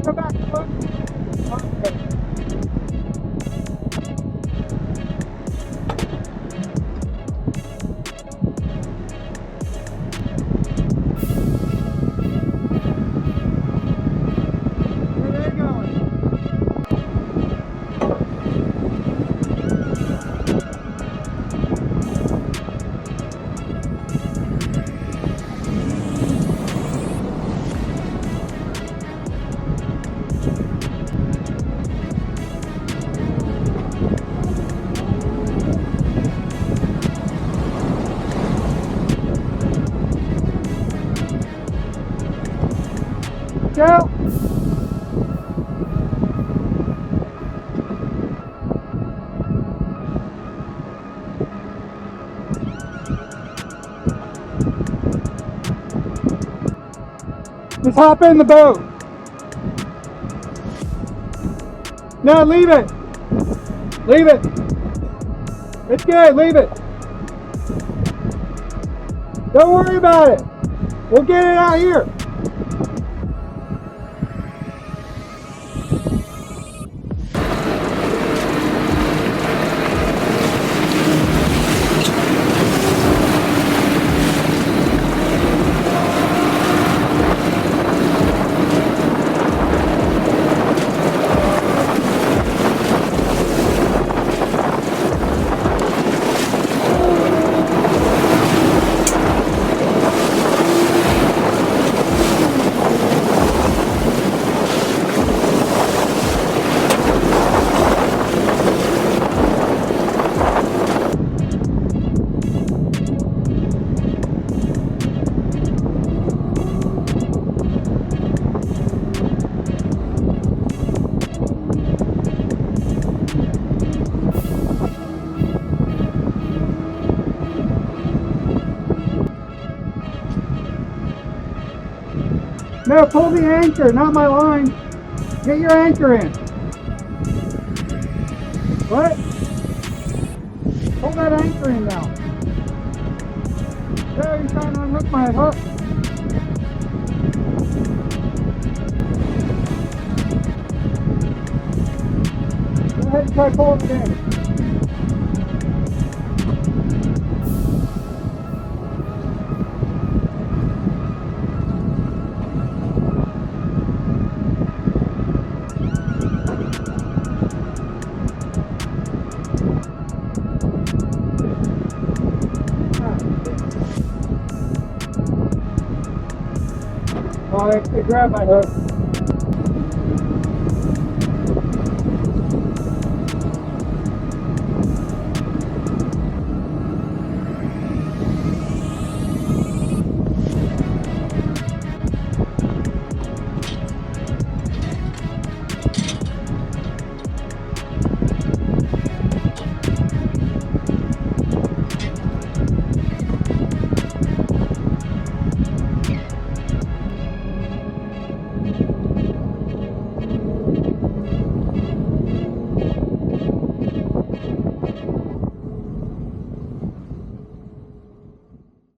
Come back, look. Okay. Where are they going? Go! Just hop in the boat. No, leave it. Leave it. It's good, leave it. Don't worry about it. We'll get it out here. No, pull the anchor, not my line. Get your anchor in. What? Pull that anchor in now. There, you're trying to unhook my hook. Go ahead and try pulling it in. Oh, it grabbed my hook.